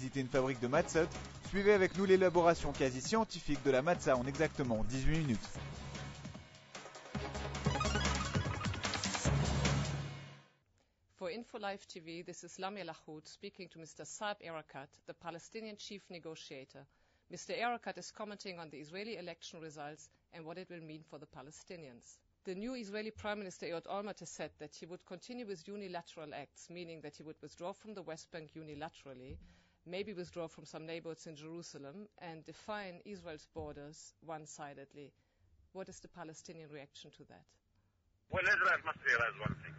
visiter une fabrique de matzot, suivez avec nous l'élaboration quasi scientifique de la matzah en exactement 18 minutes. For InfoLive TV, this is Lamia Lahoud speaking to Mr. Saeb Erakat, the Palestinian chief negotiator. Mr. Erakat is commenting on the Israeli election results and what it will mean for the Palestinians. The new Israeli Prime Minister Ehud Olmert has said that he would continue with unilateral acts, meaning that he would withdraw from the West Bank unilaterally, maybe withdraw from some neighborhoods in Jerusalem, and define Israel's borders one-sidedly. What is the Palestinian reaction to that? Well, Israel must realize one thing.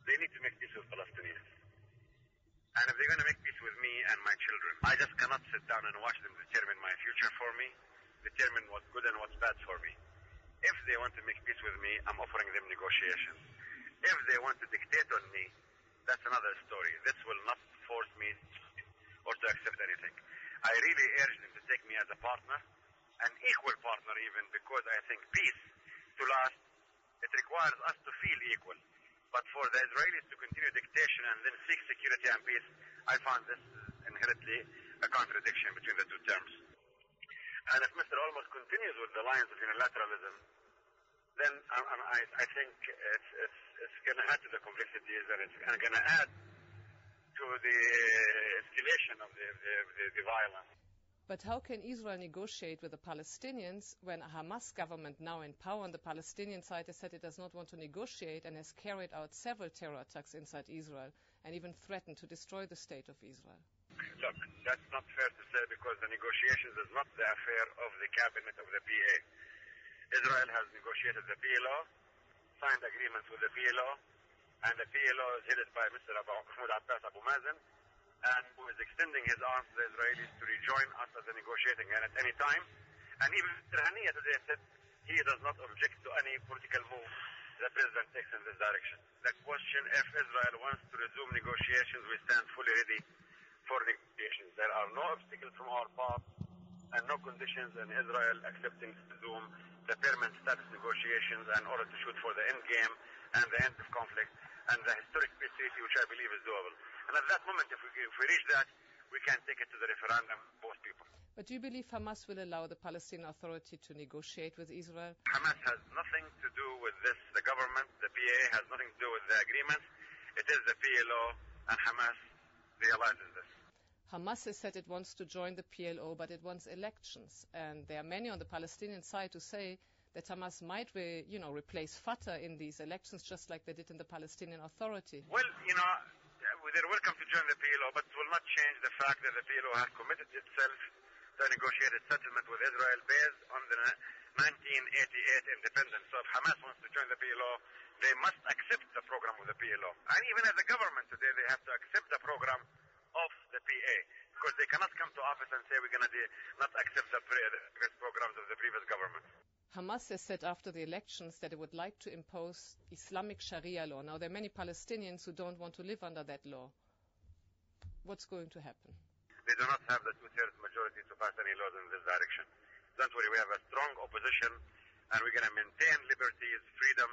They need to make peace with Palestinians. And if they're going to make peace with me and my children, I just cannot sit down and watch them determine my future for me, determine what's good and what's bad for me. If they want to make peace with me, I'm offering them negotiations. If they want to dictate on me, that's another story. This will not force me or to accept anything. I really urge them to take me as a partner, an equal partner even, because I think peace to last, it requires us to feel equal. But for the Israelis to continue dictation and then seek security and peace, I found this inherently a contradiction between the two terms. And if Mr. Olmert continues with the lines of unilateralism, then I think it's going to add to the complexities and it's going to add to the escalation of the violence. But how can Israel negotiate with the Palestinians when a Hamas government now in power on the Palestinian side has said it does not want to negotiate and has carried out several terror attacks inside Israel and even threatened to destroy the state of Israel? Look, that's not fair to say because the negotiations is not the affair of the cabinet of the PA. Israel has negotiated the PLO, signed agreements with the PLO, and the PLO is headed by Mr. Mahmoud Abbas Abu Mazen, and who is extending his arms to the Israelis to rejoin us as a negotiating at any time. And even Mr. Haniya today said he does not object to any political move the President takes in this direction. The question, if Israel wants to resume negotiations, we stand fully ready for negotiations. There are no obstacles from our part and no conditions in Israel accepting to resume the permanent status negotiations in order to shoot for the end game and the end of conflict and the historic peace treaty, which I believe is doable. And at that moment, if we reach that, we can take it to the referendum, both people. But do you believe Hamas will allow the Palestinian Authority to negotiate with Israel? Hamas has nothing to do with this. The government, the PA, has nothing to do with the agreements. It is the PLO, and Hamas realizes this. Hamas has said it wants to join the PLO, but it wants elections. And there are many on the Palestinian side who say that Hamas might, replace Fatah in these elections, just like they did in the Palestinian Authority. Well, they're welcome to join the PLO, but it will not change the fact that the PLO has committed itself to a negotiated settlement with Israel based on the 1988 independence. So if Hamas wants to join the PLO, they must accept the program of the PLO. And even as a government today, they have to accept the program of the PA, because they cannot come to office and say we're going to not accept the previous programs of the previous government. Hamas has said after the elections that it would like to impose Islamic Sharia law. Now, there are many Palestinians who don't want to live under that law. What's going to happen? They do not have the two-thirds majority to pass any laws in this direction. Don't worry, we have a strong opposition, and we're going to maintain liberties, freedom,